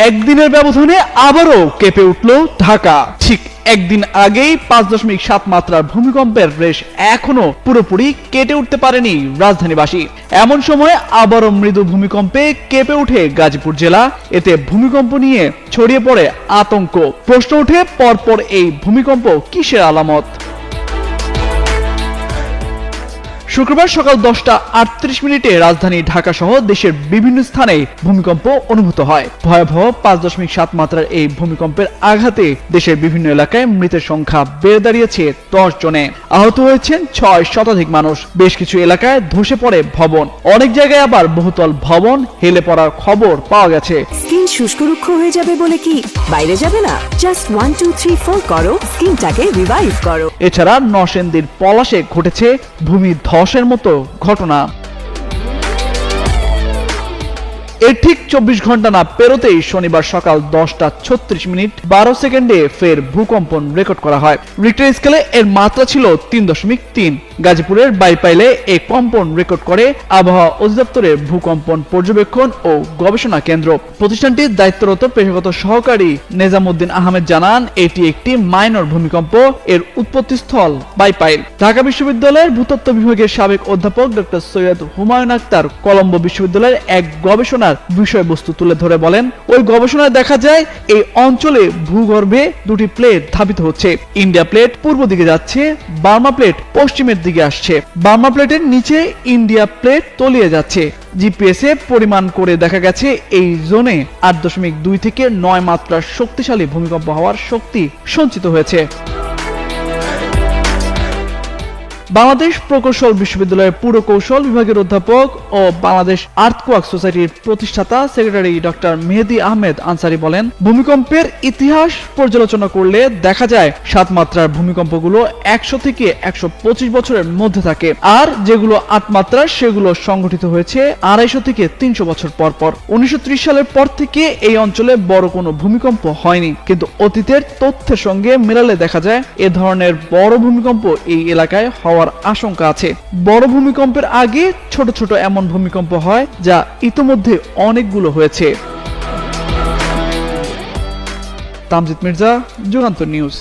একদিনের ব্যবধানে আবারও কেঁপে উঠল ঢাকা। ঠিক একদিন আগেই 5.7 মাত্রার ভূমিকম্পের রেশ এখনো পুরোপুরি কেটে উঠতে পারেনি রাজধানীবাসী। এমন সময় আবারও মৃদু ভূমিকম্পে কেঁপে ওঠে গাজীপুর জেলা। এতে ভূমিকম্প নিয়ে ছড়িয়ে পড়ে আতঙ্ক। প্রশ্ন ওঠে, পরপর এই ভূমিকম্প কিসের আলামত? শুক্রবার সকাল 10:38 রাজধানী ঢাকা সহ দেশের বিভিন্ন স্থানে ভূমিকম্প অনুভূত হয়। ভয়াবহ 5.7 মাত্রার এই ভূমিকম্পের আঘাতে দেশের বিভিন্ন এলাকায় মৃতের সংখ্যা বেড়ে দাঁড়িয়েছে 10 জনে। আহত হয়েছেন 6 শতাধিক মানুষ। বেশ কিছু এলাকায় ধসে পড়ে ভবন, অনেক জায়গায় আবার বহুতল ভবন হেলে পড়ার খবর পাওয়া গেছে। স্কিন শুষ্ক রুক্ষ হয়ে যাবে বলে কি বাইরে যাবে না? জাস্ট 1 2 3 4 করো, স্কিনটাকে রিভাইভ করো। এছাড়া নরসিংদীর পলাশে ঘটেছে ভূমি ধসের মতো ঘটনা। এর ঠিক 24 ঘন্টা না পেরোতেই শনিবার সকাল 10:36 12 সেকেন্ডে ফের ভূকম্পন রেকর্ড করা হয়। রিক্টার স্কেলে এর মাত্রা ছিল 3.3। গাজীপুরের বাইপাইলে এই কম্পন রেকর্ড করে আবহাওয়া অধিদপ্তরের ভূকম্পন পর্যবেক্ষণ ও গবেষণা কেন্দ্র। প্রতিষ্ঠানটির দায়িত্বরত পেশাগত সহকারী নেজামুদ্দিন আহমেদ জানান, এটি একটি মাইনর ভূমিকম্প। এর উৎপত্তিস্থল বাইপাইল। ঢাকা বিশ্ববিদ্যালয়ের ভূতত্ত্ব বিভাগের সাবেক অধ্যাপক ডক্টর সৈয়দ হুমায়ুন আক্তার কলম্বো বিশ্ববিদ্যালয়ের এক গবেষণার বিষয়বস্তু তুলে ধরে বলেন, ওই গবেষণায় দেখা যায় এই অঞ্চলে ভূগর্ভে দুটি প্লেট ধাবিত হচ্ছে। ইন্ডিয়া প্লেট পূর্ব দিকে যাচ্ছে, বার্মা প্লেট পশ্চিমের দিকে আসছে। বার্মা প্লেটের নিচে ইন্ডিয়া প্লেট তলিয়ে যাচ্ছে। জিপিএসে পরিমাণ করে দেখা গেছে এই জোনে 8.2 থেকে 9 মাত্রার শক্তিশালী ভূমিকম্প হওয়ার শক্তি সঞ্চিত হয়েছে। বাংলাদেশ প্রকৌশল বিশ্ববিদ্যালয়ের পুরকৌশল বিভাগের অধ্যাপক ও বাংলাদেশ আর্থকোয়াক সোসাইটির প্রতিষ্ঠাতা সেক্রেটারি ডক্টর মেহেদী আহমেদ আনসারী বলেন, ভূমিকম্পের ইতিহাস পর্যালোচনা করলে দেখা যায় 7 মাত্রার ভূমিকম্পগুলো 100 থেকে 125 বছরের মধ্যে থাকে, আর যেগুলো 8 মাত্রার সেগুলো সংঘটিত হয়েছে 250 থেকে 300 বছর পর পর। 1930 সালের পর থেকে এই অঞ্চলে বড় কোনো ভূমিকম্প হয়নি, কিন্তু অতীতের তথ্যের সঙ্গে মেলালে দেখা যায় এ ধরনের বড় ভূমিকম্প এই এলাকায় হওয়ার আশঙ্কা আছে। বড় ভূমিকম্পের আগে ছোট ছোট এমন ভূমিকম্প হয়, যা ইতোমধ্যে অনেকগুলো হয়েছে। তামজিদ মির্জা, যুগান্তর নিউজ।